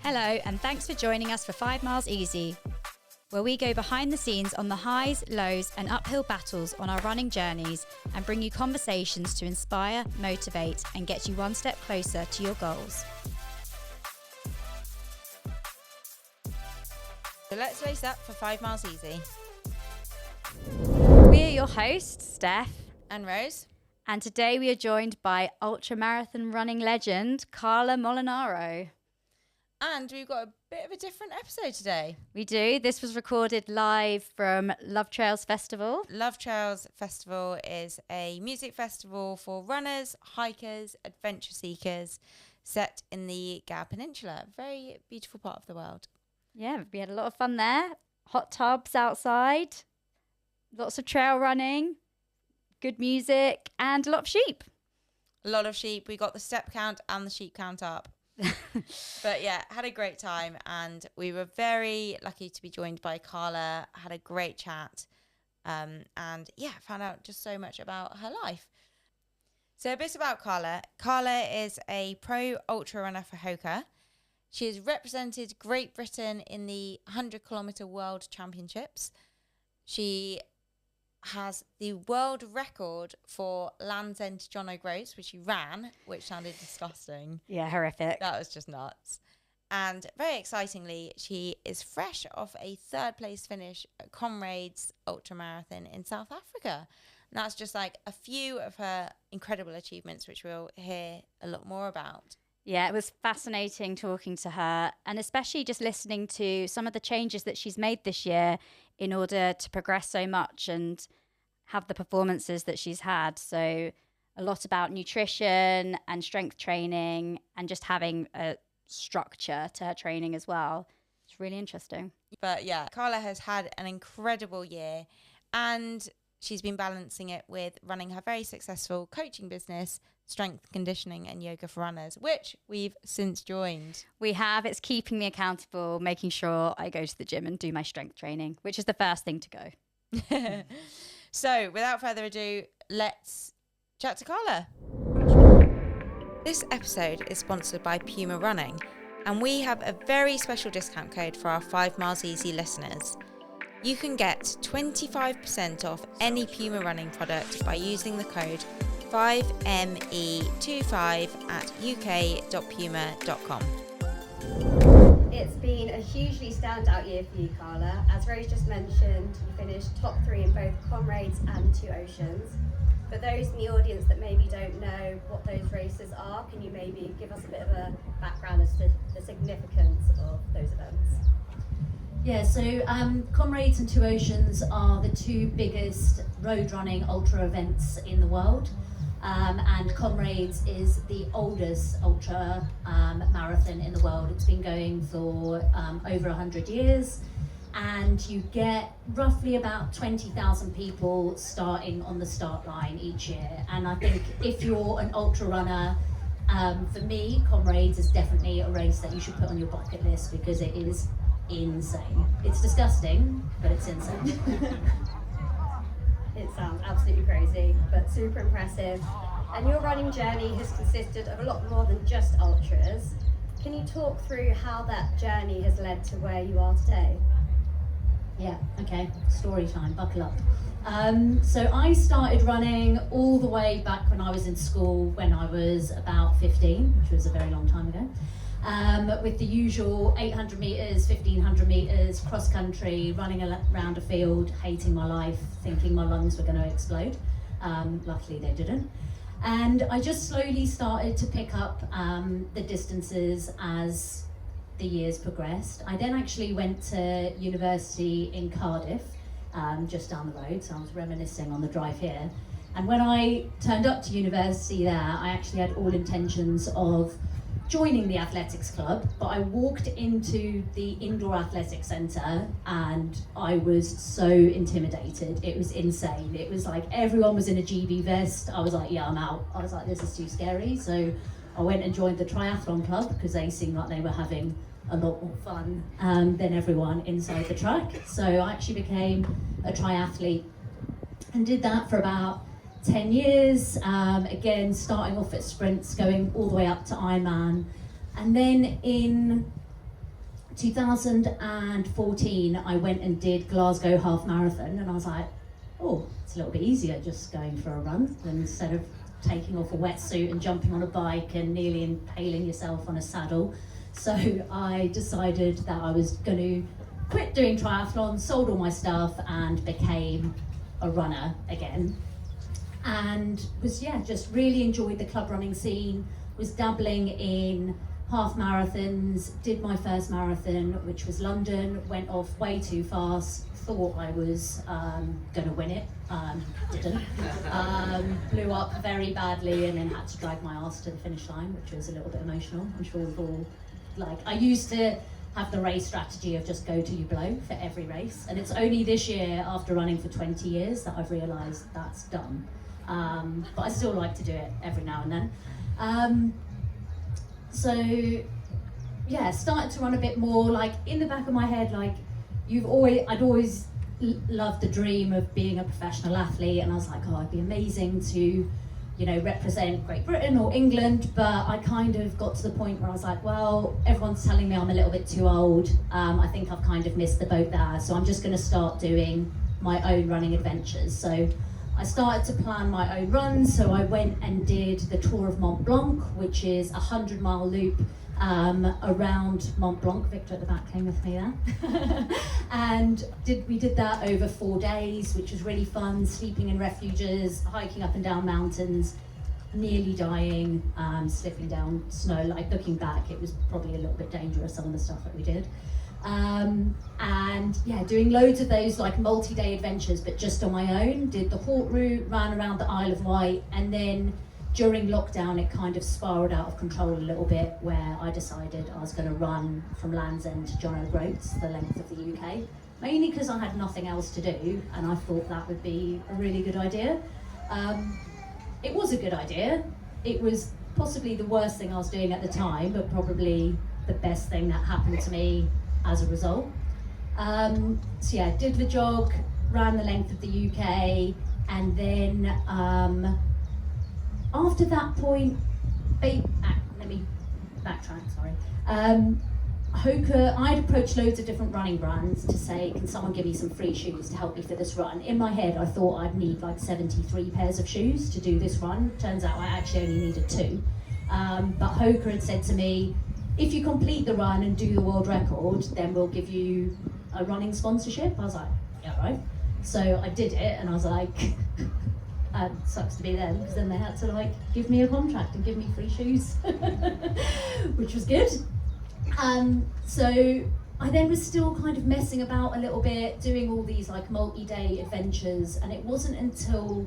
Hello, and thanks for joining us for 5 Miles Easy, where we go behind the scenes on the highs, lows, and uphill battles on our running journeys and bring you conversations to inspire, motivate, and get you one step closer to your goals. So let's lace up for 5 Miles Easy. We are your hosts, Steph And Rose. and today we are joined by ultra marathon running legend Carla Molinaro. And we've got a bit of a different episode today. We do. This was recorded live from Love Trails Festival. Love Trails Festival is a music festival for runners, hikers, adventure seekers, set in the Gower Peninsula. Very beautiful part of the world. Yeah, we had a lot of fun there. Hot tubs outside, lots of trail running, good music, and a lot of sheep. A lot of sheep. We got the step count and the sheep count up. But yeah, had a great time, and we were very lucky to be joined by Carla. Had a great chat, and yeah, found out just so much about her life. So a bit about Carla. Carla is a pro ultra runner for Hoka. She has represented Great Britain in the 100-kilometre World Championships. She has the world record for Land's End to John O'Groats, which she ran, which sounded disgusting. Yeah, horrific. That was just nuts. And very excitingly, she is fresh off a third place finish at Comrades Ultra Marathon in South Africa. And that's just like a few of her incredible achievements, which we'll hear a lot more about. Yeah, it was fascinating talking to her, and especially just listening to some of the changes that she's made this year in order to progress so much and have the performances that she's had. So a lot about nutrition and strength training and just having a structure to her training as well. It's really interesting. But yeah, Carla has had an incredible year, and she's been balancing it with running her very successful coaching business, strength conditioning and yoga for runners, which we've since joined. We have. It's keeping me accountable, making sure I go to the gym and do my strength training, which is the first thing to go. So without further ado, let's chat to Carla. This episode is sponsored by Puma Running, and we have a very special discount code for our 5 Miles Easy listeners. You can get 25% off any Puma running product by using the code 5ME25 at uk.puma.com. It's been a hugely standout year for you, Carla. As Rose just mentioned, you finished top 3 in both Comrades and Two Oceans. For those in the audience that maybe don't know what those races are, can you maybe give us a bit of a background as to the significance of those events? Yeah, so Comrades and Two Oceans are the 2 biggest road running ultra events in the world. And Comrades is the oldest ultra marathon in the world. It's been going for over 100 years, and you get roughly about 20,000 people starting on the start line each year. And I think if you're an ultra runner, for me, Comrades is definitely a race that you should put on your bucket list because it is insane. It's disgusting, but it's insane. It sounds absolutely crazy, but super impressive. And your running journey has consisted of a lot more than just ultras. Can you talk through how that journey has led to where you are today? Yeah, okay, story time, buckle up. So I started running all the way back when I was in school, when I was about 15, which was a very long time ago. With the usual 800 metres, 1500 metres, cross country, running around a field, hating my life, thinking my lungs were going to explode. Luckily they didn't. And I just slowly started to pick up the distances as the years progressed. I then actually went to university in Cardiff, just down the road, so I was reminiscing on the drive here. And when I turned up to university there, I actually had all intentions of joining the athletics club, but I walked into the indoor athletics centre and I was so intimidated. It was insane. It was like everyone was in a GB vest. I was like, yeah, I'm out. I was like, this is too scary. So I went and joined the triathlon club because they seemed like they were having a lot more fun than everyone inside the track. So I actually became a triathlete and did that for about 10 years, again starting off at sprints, going all the way up to Ironman. And then in 2014, I went and did Glasgow half marathon, and I was like, oh, it's a little bit easier just going for a run instead of taking off a wetsuit and jumping on a bike and nearly impaling yourself on a saddle. So I decided that I was going to quit doing triathlon, sold all my stuff, and became a runner again. And was, just really enjoyed the club running scene, was dabbling in half marathons, did my first marathon, which was London, went off way too fast, thought I was going to win it, didn't. Blew up very badly and then had to drag my ass to the finish line, which was a little bit emotional. I'm sure we've all, I used to have the race strategy of just go till you blow for every race, and it's only this year, after running for 20 years, that I've realised that's dumb. But I still like to do it every now and then. Started to run a bit more, in the back of my head, I'd always loved the dream of being a professional athlete, and I was like, oh, it'd be amazing to, represent Great Britain or England, but I kind of got to the point where I was like, well, everyone's telling me I'm a little bit too old. I think I've kind of missed the boat there, so I'm just going to start doing my own running adventures. So I started to plan my own runs, so I went and did the Tour of Mont Blanc, which is a 100-mile loop around Mont Blanc. Victor at the back came with me there. And we did that over 4 days, which was really fun, sleeping in refuges, hiking up and down mountains, nearly dying, slipping down snow. Looking back, it was probably a little bit dangerous, some of the stuff that we did. Doing loads of those multi-day adventures, but just on my own. Did the Hort route, ran around the Isle of Wight, and then during lockdown it kind of spiraled out of control a little bit, where I decided I was going to run from Land's End to John O'Groats, the length of the UK, mainly because I had nothing else to do, and I thought that would be a really good idea. It was a good idea. It was possibly the worst thing I was doing at the time, but probably the best thing that happened to me as a result. Did the LEJOG, ran the length of the UK, and then after that point, let me backtrack, sorry. Hoka, I'd approached loads of different running brands to say, can someone give me some free shoes to help me for this run? In my head, I thought I'd need 73 pairs of shoes to do this run. Turns out I actually only needed 2. But Hoka had said to me, if you complete the run and do the world record, then we'll give you a running sponsorship. I was like, yeah, right. So I did it, and I was like, sucks to be them, because then they had to give me a contract and give me free shoes, which was good. So I then was still kind of messing about a little bit, doing all these multi-day adventures, and it wasn't until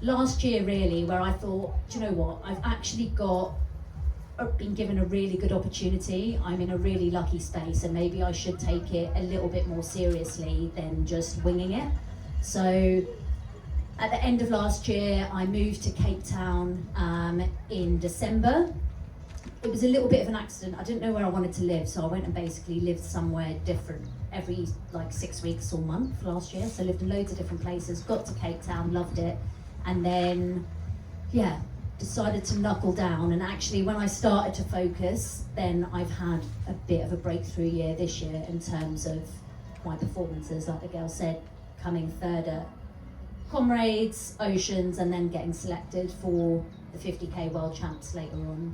last year really where I thought, do you know what, I've actually been given a really good opportunity. I'm in a really lucky space, and maybe I should take it a little bit more seriously than just winging it. So at the end of last year, I moved to Cape Town in December. It was a little bit of an accident. I didn't know where I wanted to live, so I went and basically lived somewhere different every 6 weeks or month last year. So I lived in loads of different places, got to Cape Town, loved it, and then decided to knuckle down. And actually when I started to focus, then I've had a bit of a breakthrough year this year in terms of my performances, like the girl said, coming third at Comrades, Oceans, and then getting selected for the 50k World Champs later on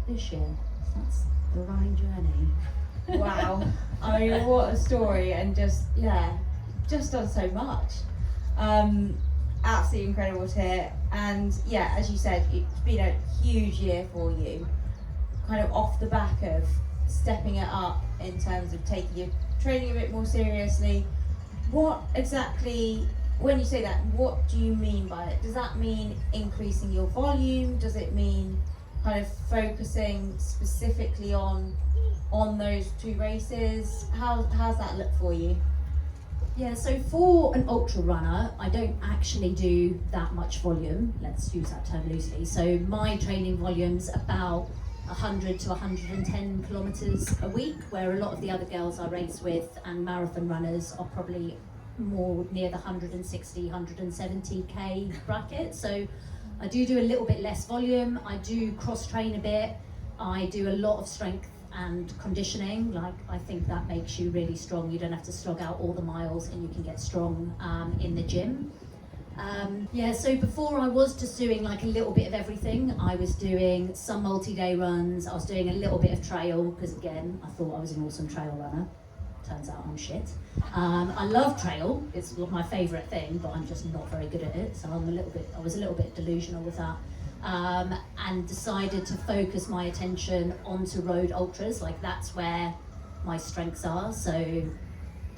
this year. So that's the running journey. Wow. I mean, what a story, and just done so much. Absolutely incredible to hear. And as you said, it's been a huge year for you, kind of off the back of stepping it up in terms of taking your training a bit more seriously. What exactly, when you say that, what do you mean by it? Does that mean increasing your volume? Does it mean kind of focusing specifically on those 2 races? How's that look for you? Yeah, so for an ultra runner, I don't actually do that much volume, let's use that term loosely. So my training volume's about 100 to 110 kilometres a week, where a lot of the other girls I race with and marathon runners are probably more near the 160, 170k bracket. So I do a little bit less volume. I do cross train a bit. I do a lot of strength and conditioning. Like, I think that makes you really strong. You don't have to slog out all the miles, and you can get strong in the gym. So before I was just doing like a little bit of everything. I was doing some multi-day runs, I was doing a little bit of trail, because again, I thought I was an awesome trail runner. Turns out I'm shit. I love trail, it's my favourite thing, but I'm just not very good at it, so I was a little bit delusional with that. And decided to focus my attention onto road ultras, like that's where my strengths are. So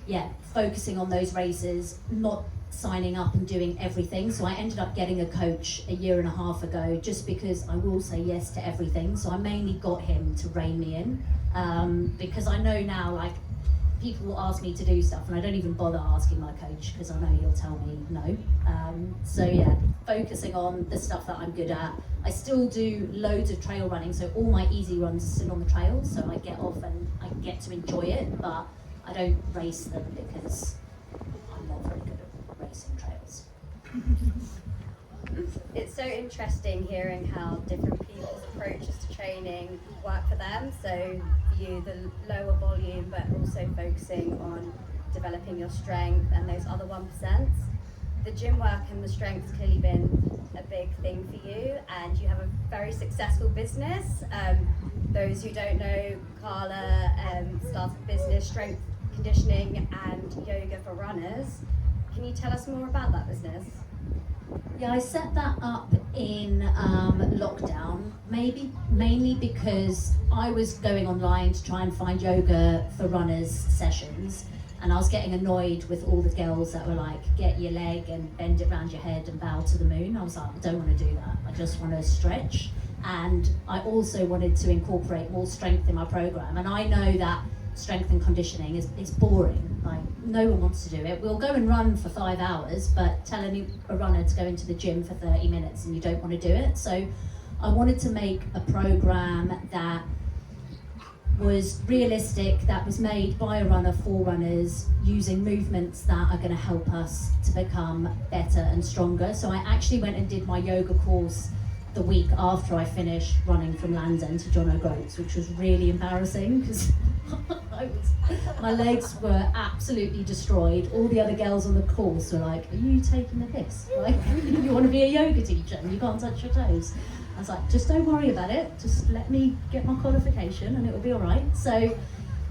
yeah, focusing on those races, not signing up and doing everything. So I ended up getting a coach a year and a half ago, just because I will say yes to everything. So I mainly got him to rein me in, because I know now, like, people will ask me to do stuff and I don't even bother asking my coach, because I know he'll tell me no. So yeah, focusing on the stuff that I'm good at. I still do loads of trail running, so all my easy runs are still on the trail, so I get off and I get to enjoy it, but I don't race them because I'm not very good at racing trails. It's so interesting hearing how different people's approaches to training work for them. So for you, the lower volume, but also focusing on developing your strength and those other 1%. The gym work and the strength's clearly been a big thing for you, and you have a very successful business. Those who don't know, Carla started a business, strength conditioning and yoga for runners. Can you tell us more about that business? Yeah, I set that up in lockdown, mainly because I was going online to try and find yoga for runners sessions, and I was getting annoyed with all the girls that were like, get your leg and bend it around your head and bow to the moon. I was like, I don't want to do that. I just want to stretch. And I also wanted to incorporate more strength in my program. And I know that strength and conditioning is boring. Like, no one wants to do it. We'll go and run for 5 hours, but telling a runner to go into the gym for 30 minutes and you don't want to do it. So I wanted to make a program that was realistic, that was made by a runner for runners, using movements that are going to help us to become better and stronger. So I actually went and did my yoga course the week after I finished running from Land's End to John O'Groats, which was really embarrassing because my legs were absolutely destroyed. All the other girls on the course were like, are you taking the piss? Like, you want to be a yoga teacher and you can't touch your toes? I was like, just don't worry about it, just let me get my qualification and it'll be all right. So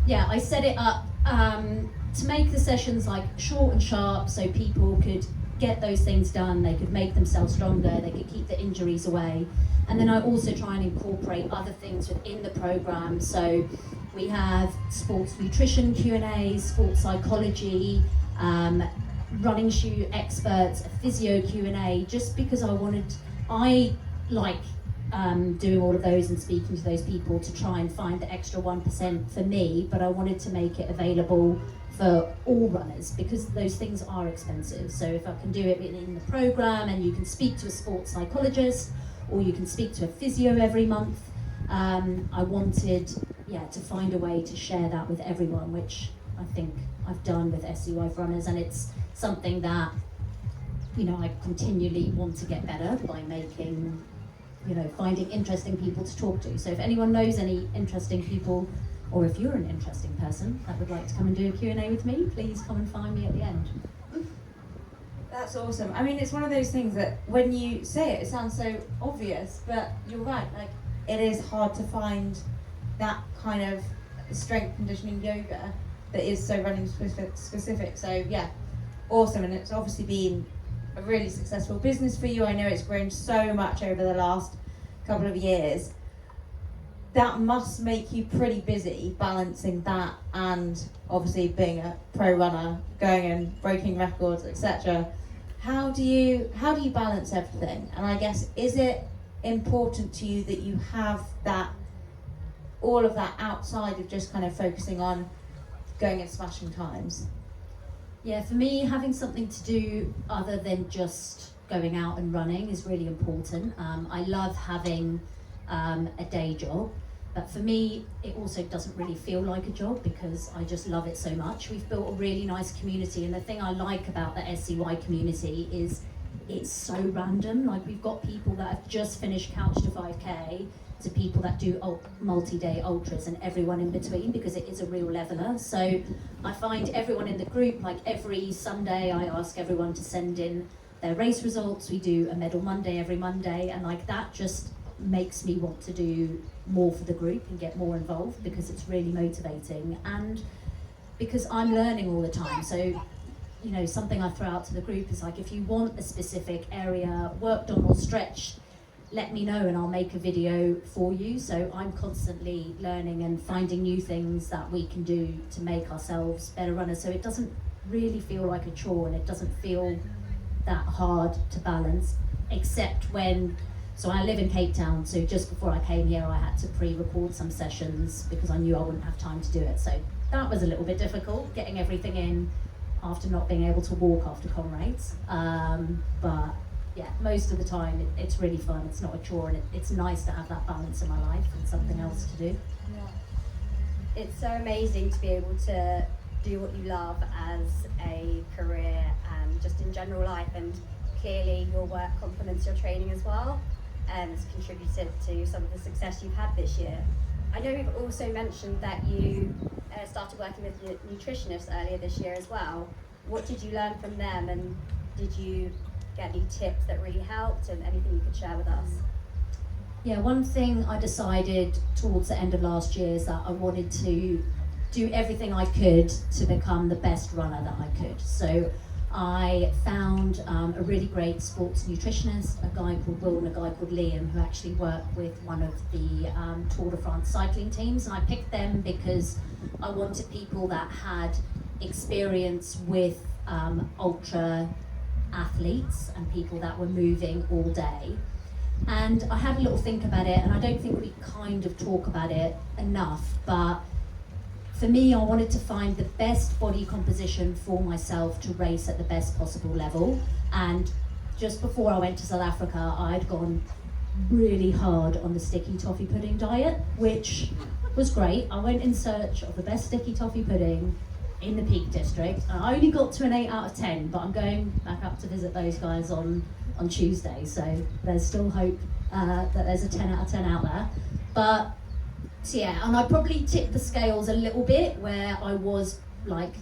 yeah, I set it up to make the sessions like short and sharp, so people could get those things done, they could make themselves stronger, they could keep the injuries away. And then I also try and incorporate other things within the program. So we have sports nutrition Q&A, sports psychology, running shoe experts, a physio Q&A, just because I like doing all of those and speaking to those people to try and find the extra 1% for me, but I wanted to make it available for all runners because those things are expensive. So if I can do it in the program and you can speak to a sports psychologist or you can speak to a physio every month, I wanted to find a way to share that with everyone, which I think I've done with SCY for runners, and it's something that I continually want to get better by making, finding interesting people to talk to. So if anyone knows any interesting people, or if you're an interesting person that would like to come and do a Q&A with me, please come and find me at the end. That's awesome. I mean, it's one of those things that when you say it, it sounds so obvious, but you're right, like, it is hard to find that kind of strength conditioning yoga that is so running specific. So yeah, awesome. And it's obviously been a really successful business for you. I know it's grown so much over the last couple of years. That must make you pretty busy balancing that and obviously being a pro runner, going and breaking records, etc. How do you balance everything? And I guess, is it important to you that you have that, all of that outside of just kind of focusing on going and smashing times? Yeah, for me, having something to do other than just going out and running is really important. I love having a day job, but for me, it also doesn't really feel like a job because I just love it so much. We've built a really nice community, and the thing I like about the SCY community is it's so random. Like, we've got people that have just finished Couch to 5K to people that do multi-day ultras and everyone in between, because it is a real leveler. So I find everyone in the group, like every Sunday I ask everyone to send in their race results. We do a medal Monday every Monday, and like that just makes me want to do more for the group and get more involved, because it's really motivating, and because I'm learning all the time. So, you know, something I throw out to the group is like, if you want a specific area worked on or stretched, let me know and I'll make a video for you. So I'm constantly learning and finding new things that we can do to make ourselves better runners. So it doesn't really feel like a chore, and it doesn't feel that hard to balance, except when, so I live in Cape Town, so just before I came here I had to pre-record some sessions because I knew I wouldn't have time to do it. So that was a little bit difficult, getting everything in after not being able to walk after Comrades. But yeah, most of the time it's really fun, it's not a chore, and it's nice to have that balance in my life and something else to do. Yeah. It's so amazing to be able to do what you love as a career and just in general life, and clearly your work complements your training as well, and has contributed to some of the success you've had this year. I know you've also mentioned that you started working with nutritionists earlier this year as well. What did you learn from them, and did you get any tips that really helped, and anything you could share with us? Yeah, one thing I decided towards the end of last year is that I wanted to do everything I could to become the best runner that I could. So I found a really great sports nutritionist, a guy called Will and a guy called Liam, who actually work with one of the Tour de France cycling teams. And I picked them because I wanted people that had experience with ultra athletes and people that were moving all day. And I had a little think about it, and I don't think we kind of talk about it enough, but for me, I wanted to find the best body composition for myself to race at the best possible level. And just before I went to South Africa, I'd gone really hard on the sticky toffee pudding diet, which was great. I went in search of the best sticky toffee pudding in the Peak District. I only got to an 8 out of 10, but I'm going back up to visit those guys on Tuesday, so there's still hope that there's a 10 out of 10 out there. But so yeah, and I probably tipped the scales a little bit where I was like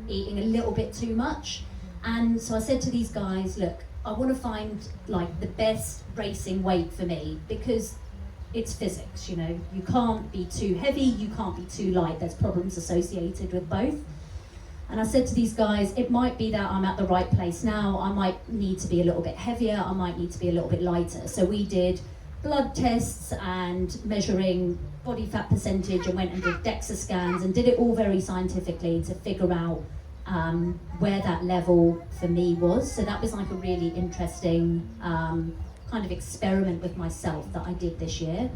eating a little bit too much. And so I said to these guys, look, I want to find like the best racing weight for me, because it's physics, you know, you can't be too heavy, you can't be too light, there's problems associated with both. And I said to these guys, it might be that I'm at the right place now, I might need to be a little bit heavier, I might need to be a little bit lighter. So we did blood tests and measuring body fat percentage, and went and did DEXA scans and did it all very scientifically to figure out where that level for me was. So that was like a really interesting kind of experiment with myself that I did this year.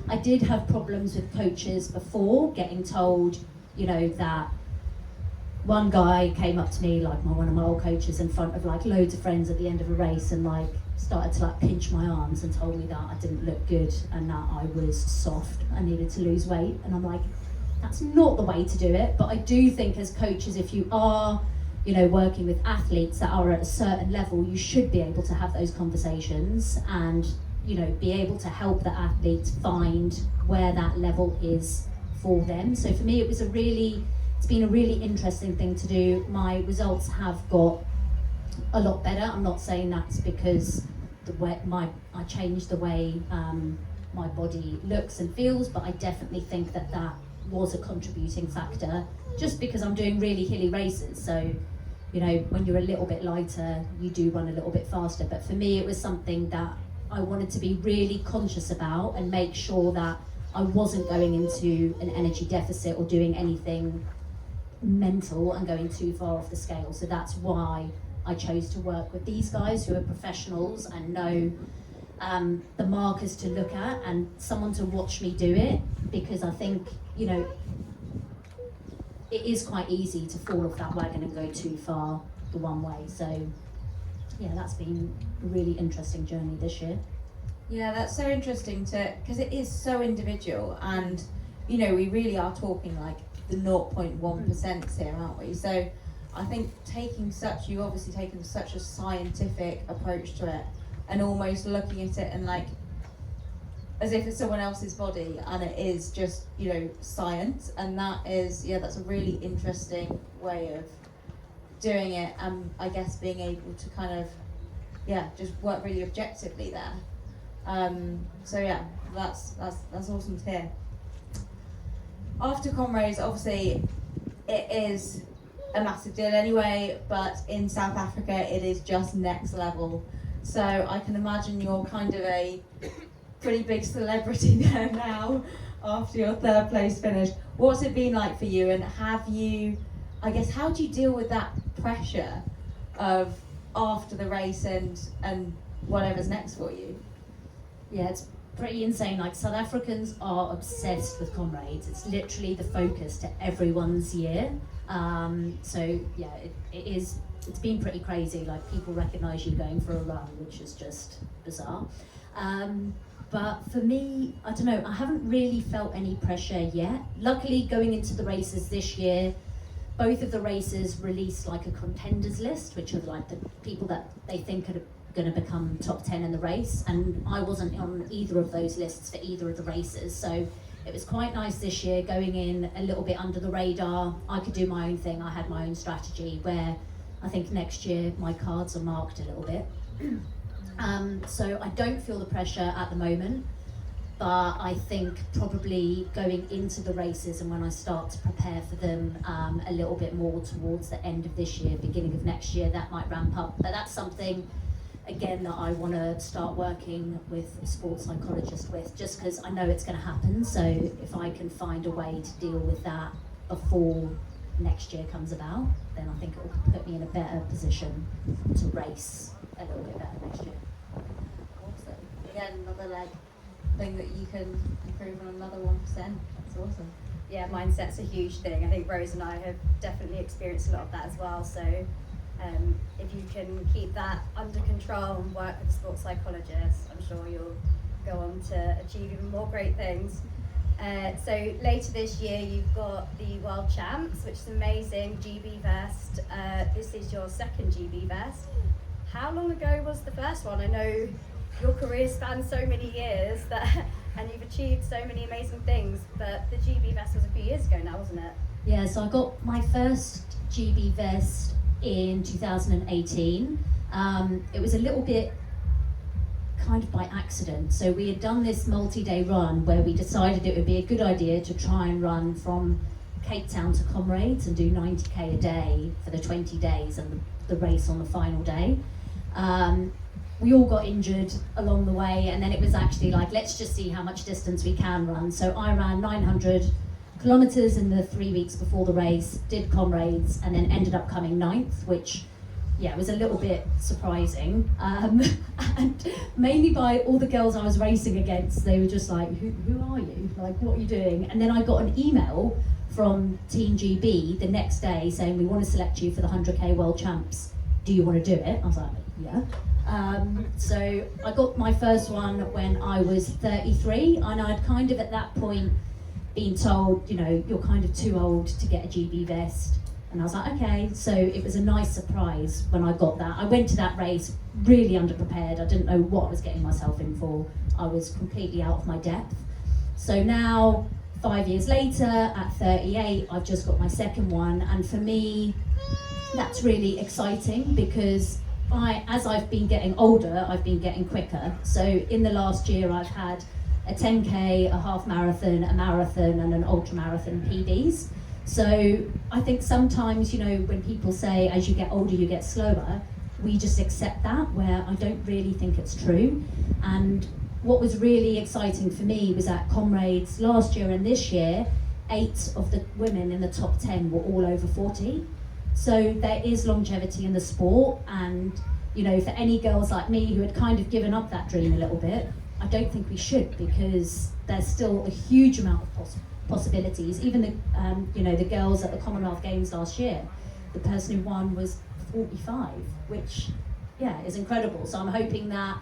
I did have problems with coaches before, getting told, you know, that one guy came up to me, like one of my old coaches, in front of like loads of friends at the end of a race, and like started to like pinch my arms and told me that I didn't look good and that I was soft, I needed to lose weight. And I'm like, that's not the way to do it. But I do think as coaches, if you are, you know, working with athletes that are at a certain level, you should be able to have those conversations and, you know, be able to help the athletes find where that level is for them. So for me, it's been a really interesting thing to do. My results have got a lot better. I'm not saying that's because I changed the way my body looks and feels, but I definitely think that was a contributing factor, just because I'm doing really hilly races. So, you know, when you're a little bit lighter, you do run a little bit faster. But for me, it was something that I wanted to be really conscious about and make sure that I wasn't going into an energy deficit or doing anything mental and going too far off the scale. So that's why I chose to work with these guys who are professionals and know the markers to look at and someone to watch me do it, because I think, you know, it is quite easy to fall off that wagon and go too far the one way. So yeah, that's been a really interesting journey this year. Yeah, that's so interesting because it is so individual, and you know, we really are talking like the 0.1% here, aren't we? So I think you've obviously taken such a scientific approach to it, and almost looking at it and like as if it's someone else's body, and it is just, you know, science. And that is, yeah, that's a really interesting way of doing it, and I guess being able to kind of, yeah, just work really objectively there. So yeah, that's awesome to hear. After Comrades, obviously, it is a massive deal anyway, but in South Africa, it is just next level. So I can imagine you're kind of a pretty big celebrity there now after your third place finish. What's it been like for you, and have you, I guess, how do you deal with that pressure of after the race and whatever's next for you? Yeah, it's pretty insane. Like, South Africans are obsessed with Comrades. It's literally the focus to everyone's year. So yeah, it's been pretty crazy. Like, people recognise you going for a run, which is just bizarre. But for me, I don't know, I haven't really felt any pressure yet. Luckily, going into the races this year, both of the races released like a contenders list, which are like the people that they think are going to become top 10 in the race, and I wasn't on either of those lists for either of the races, so it was quite nice this year going in a little bit under the radar. I could do my own thing, I had my own strategy, where I think next year my cards are marked a little bit. So I don't feel the pressure at the moment, but I think probably going into the races and when I start to prepare for them a little bit more towards the end of this year, beginning of next year, that might ramp up. But that's something, again, that I want to start working with a sports psychologist with, just because I know it's going to happen. So if I can find a way to deal with that before next year comes about, then I think it will put me in a better position to race a little bit better next year. Awesome. Again, another like thing that you can improve on another 1%. That's awesome. Yeah, mindset's a huge thing. I think Rose and I have definitely experienced a lot of that as well. So if you can keep that under control and work with a sports psychologist, I'm sure you'll go on to achieve even more great things. So later this year, you've got the World Champs, which is amazing, GB Vest. This is your second GB Vest. How long ago was the first one? I know your career spans so many years and you've achieved so many amazing things, but the GB Vest was a few years ago now, wasn't it? Yeah, so I got my first GB Vest in 2018. It was a little bit kind of by accident. So we had done this multi-day run where we decided it would be a good idea to try and run from Cape Town to Comrades and do 90k a day for the 20 days and the race on the final day. We all got injured along the way, and then it was actually like, let's just see how much distance we can run. So I ran 900 kilometers in the 3 weeks before the race, did Comrades, and then ended up coming 9th, which, yeah, was a little bit surprising. And mainly by all the girls I was racing against, they were just like, who are you? Like, what are you doing? And then I got an email from Team GB the next day saying, we want to select you for the 100k World Champs. Do you want to do it? I was like, yeah. So I got my first one when I was 33, and I'd kind of at that point been told, you know, you're kind of too old to get a GB vest. And I was like, okay. So it was a nice surprise when I got that. I went to that race really underprepared. I didn't know what I was getting myself in for. I was completely out of my depth. So now, 5 years later, at 38, I've just got my second one. And for me, that's really exciting because as I've been getting older, I've been getting quicker. So in the last year, I've had a 10k, a half marathon, a marathon, and an ultra marathon PBs. So I think sometimes, you know, when people say as you get older, you get slower, we just accept that, where I don't really think it's true. And what was really exciting for me was at Comrades last year and this year, 8 of the women in the top 10 were all over 40. So there is longevity in the sport, and you know, for any girls like me who had kind of given up that dream a little bit, I don't think we should, because there's still a huge amount of possibilities. Even the you know, the girls at the Commonwealth Games last year, the person who won was 45, which yeah, is incredible. So I'm hoping that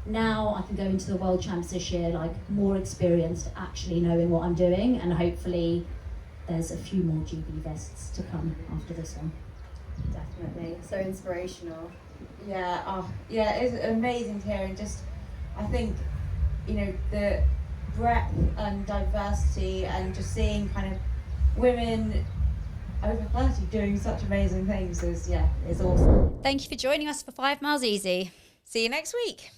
now I can go into the World Champs this year like more experienced, actually knowing what I'm doing, and hopefully there's a few more GB vests to come after this one. Definitely, so inspirational. Yeah, yeah, it's amazing to hear, and just I think, you know, breadth and diversity, and just seeing kind of women over 30 doing such amazing things is awesome. Thank you for joining us for 5 Miles Easy. See you next week.